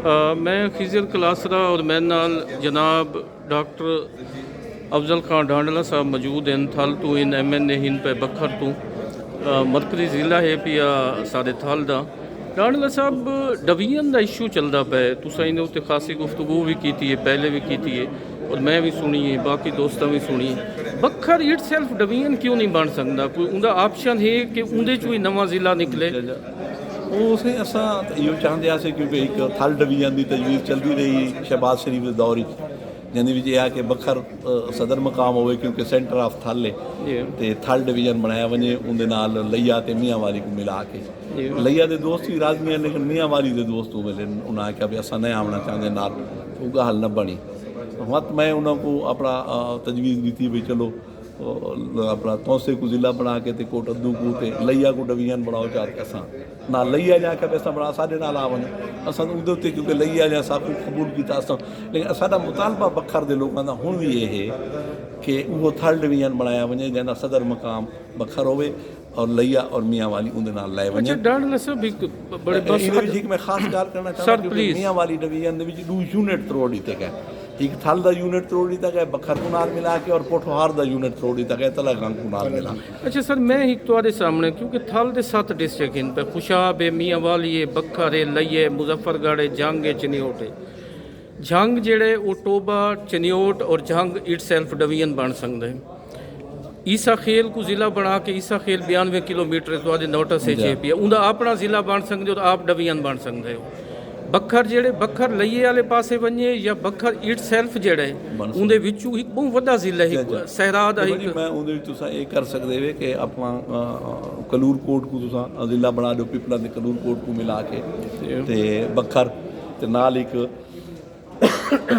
मैं फिजियल क्लासरा और मैं नाल जनाब डॉक्टर अफजल खान डांडला साहब मौजूद हैं। थल तो इन MN हिंद पे बखर तो मरकजी ज़िला है पिया साढ़े थल दा डांडला साहब डिवीजन का इशू चलता पे तुसा इन उत्ते खासी गुफ्तगू भी की है, पहले भी की है और मैं भी सुनी है, बाकी दोस्तों भी सुनी है। बखर इट सेल्फ डिवीजन क्यों नहीं बन सकता? कोई उनका ऑप्शन है कि उनके चो ही नवा ज़िला निकले? उसे असा यो चाहते हैं क्योंकि एक थल डिवीजन की तजवीज़ चलती रही शहबाज शरीफ के दौर जिंद यह कि बखर सदर मकाम हो क्योंकि सेंटर ऑफ थल है तो थल डिवीजन बनाया वजे उनके नाल लैया तो मियाँ वाली को मिला के लैया के दोस्त भी राजी हैं लेकिन मियाँ वाली के दोस्त मिले उन्हें आख्या भी असा नहीं आना चाहते नाल वो गल न बनी। मत मैं उन्होंने अपना तजवीज़ दी थी भी चलो अपना तौसे को ज़िला बना के कोट अद्दू को लैया को डिवीजन बनाओ चाहते असा ना लैया जा के पैसा बना साढ़े नाल आ वे असा उदे क्योंकि लैया जा साकू कबूल किया असा लेकिन साडा मुतालबा बखर के लोगों का हुण भी ये है कि वो थल डिवीजन बनाया वे जैसा सदर मकाम बखर होवे और लैया और मियाँ वाली उनके नाल लै वे। मैं खास गल करना चाहता मियाँ वाली डिवीजन दो यूनिट त्रोड़ी तक है, एक थल का यूनिट त्रोड़ी तक है बखर को नाल मिला के और पोठोहार का यूनिट त्रोड़ी तक है तलागंग को नाल मिला। अच्छा सर मैं एक तुम्हारे सामने क्योंकि थल के 7 डिस्ट्रिक्ट इन पे खुशाब है, मियाँ वाली है, बखर है, लइए, मुजफ्फरगढ़ है, जंग है, चनियोट है। जंग जेड़े वो टोबा चनियोट और जंग इट सेल्फ डिवीजन बन सकते हैं। ईसा खेल को ज़िला बना के ईसा खेल 92 किलोमीटर तो नोटिस है पिया उनका अपना ज़िला बन सकते हो तो आप डिवीजन बन सकते हो। बखर जेड़े बखर लइए वाले पासे वने या बखर इट सेल्फ जेड़े उनदे विचू एक बहुत वड्डा ज़िला है सहरा दा एक मैं उनदे विच तुसा ये कर सकदे वे कि अपना कलूर कोट को तुसा ज़िला बना दो पिपला दे कलूर कोट को मिला के ते बखर ते नाल एक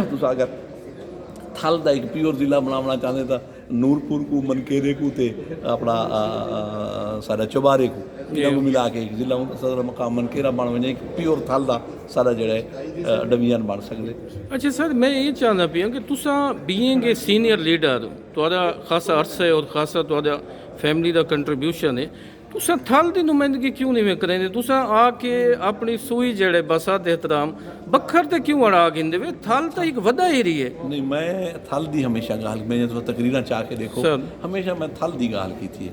तुसा अगर थल दा एक प्योर ज़िला बनाना चाहते तो नूरपुर को मनकेरे को ते अपना सारा चौबारे को मिला के एक जिला सदर मकाम मनकेरा बन वे एक प्योर थल का सारा जो डिवीजन बन सकते। अच्छा सर मैं ये चाहना पिया कि तुसा बीइंग ए सीनियर लीडर तुहाड़ा खासा अरसा है और खासा तुहाड़ा फैमिली का कंट्रीब्यूशन है तुसा थल की नुमाइंदगी क्यों नहीं करेंगे? तुसा आके अपनी सूई जेड़े बसात एहतराम बखर ते क्यों अड़ा गिंदे वे? थल तो एक वड्डा एरिया है। नहीं मैं थल दी हमेशा गाल मैं जो तकरीर चाह के देखो हमेशा मैं थल दी गाल की थी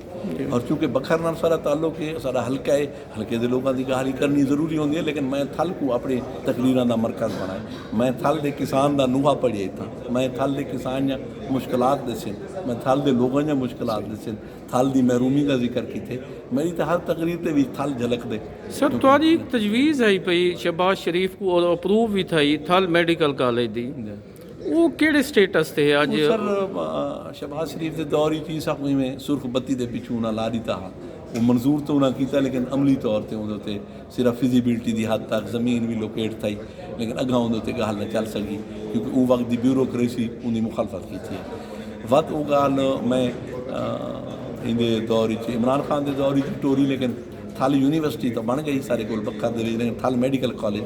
और चूँकि बखर नाल सारा ताल्लुक है सारा हल्का है हल्के के लोगों की गाल करनी जरूरी होती है लेकिन मैं थल को अपने तकरीर का मरकज़ बनाया। मैं थल के किसान का नूहा पढ़िया था, मैं थल के किसान या मुश्किलात दसे, मैं थल के लोगों या मुश्किलात दसे, थल की महरूमी का जिक्र किए मेरी तो हर तकरीर से भी थल झलक दे। सर तुम्हारी तजवीज़ आई पई शहबाज शरीफ को और अप्रूव भी थी थल मेडिकल कॉलेज दी वो केड़े स्टेटस थे अज? सर शहबाज शरीफ के दौर ही थी सब में सुर्ख बत्ती के पिछू उन्हें ला दिता वो मंजूर तो उन्हें किया लेकिन अमली तौर पर उन्होंने सिर्फ फिजिबिलिटी की हद तक जमीन भी लोकेट थी लेकिन अगर उन्होंने गल न चल सकी क्योंकि वो वक्त की ब्यूरोक्रेसी उनकी मुखालफत की थी। वत वो गल मैं इनके दौर इमरान खान के दौर टोरी लेकिन थल यूनिवर्सिटी तो बन गई सारे को बखर लेकिन थल मेडिकल कॉलेज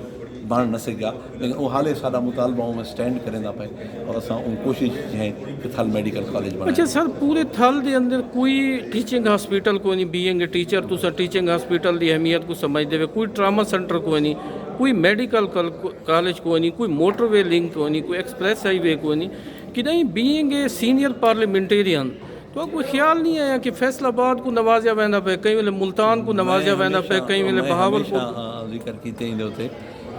बन न सका लेकिन वो हाले सारा मुतालबा में स्टैंड करेंदा पे और असा कोशिश है कि थल मेडिकल कॉलेज बने। अच्छा सर पूरे थल के अंदर कोई टीचिंग हॉस्पिटल को नहीं बीइंग टीचर तुसा टीचिंग हॉस्पिटल की अहमियत को समझते हुए कोई ट्रामा सेंटर को नहीं, कोई मेडिकल कॉलेज को नहीं, कोई मोटरवे लिंक को नहीं, कोई एक्सप्रेस हाईवे को नहीं कि नहीं बीइंग ए सीनियर पार्लियामेंटेरियन तो कोई ख्याल नहीं आया कि फैसलाबाद को नवाजा वेंदा पे, कई वेले मुल्तान को नवाजा वेंदा पे, कई वेले बहावलपुर जिक्र किए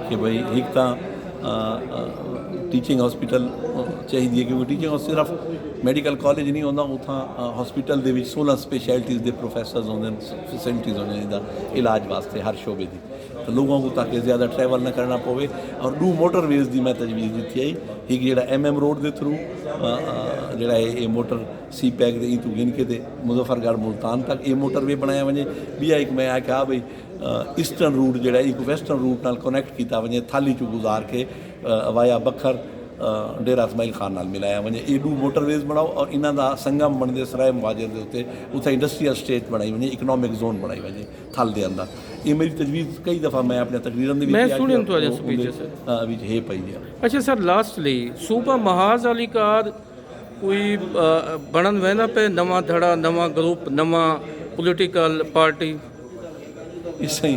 कि भाई एक तो टीचिंग हॉस्पिटल चाहिए क्योंकि टीचिंग सिर्फ मेडिकल कॉलेज नहीं होता उतना हॉस्पिटल के 16 स्पेशलिटीज़ के प्रोफैसर होंगे फैसिलिटीज़ होंगे इलाज वास्ते हर शोबे की तो लोगों को ताकि ज़्यादा ट्रैवल न करना पवे और 2 मोटरवेज़ की मैं तजवीज़ दी आई एक जो MM रोड के थ्रू जोड़ा ये मोटर सी पैक दे तू गिन के मुजफ्फरगढ़ मुल्तान तक ये मोटरवे बनाया वे भी एक मैं आख्या भाई ईस्टर्न रूट जो एक वैसटर्न रूट नाल कनैक्ट किया वे थाली चू गुजार के वाया बखर डेरा इसमाइल खान नाल मिलाया वे ये 2 मोटरवेज़ बनाओ और इन्हों का संगम बनते सराय मुहाजिर के उत्ते उत्थे इंडस्ट्रीयल स्टेट बनाई वे इकनॉमिक जोन बनाई वे थल के अंदर ये मेरी तजवीज़ कई दफ़ा मैं अपने तकरीरन है पई है। अच्छा सर लास्टली सूबा महाज अली कार कोई बनन वेंदा पे नवा धड़ा नवा ग्रुप नवा पोलिटिकल पार्टी इससे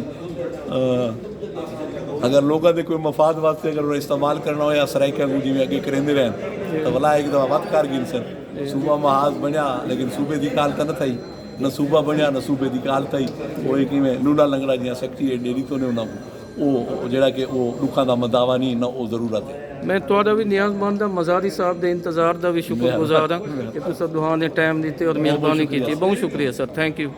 अगर लोगों के कोई मफाद वास्ते अगर उन्हें इस्तेमाल करना हो या सराइका को जिमें अगे करेंदे रहन तो भला एक दफ़ा वत कारगिल सन सूबा महाज बनया लेकिन सूबे की काल तो न थी न सूबा बनया न सूबे की काल थी वो एक लूला लंगड़ा जियां सैक्ट्री डेरी तो ने उन्होंने वो जड़ा कि वो दुखा का मदावा नहीं न वो जरूरत है। मैं तुहाडा भी नियाज़मंद हाँ मज़ारी साहब के इंतज़ार का भी शुक्रगुजार हाँ कि तुसां दुआ ने टाइम दिते और मेहरबानी की। बहुत शुक्रिया सर, थैंक यू।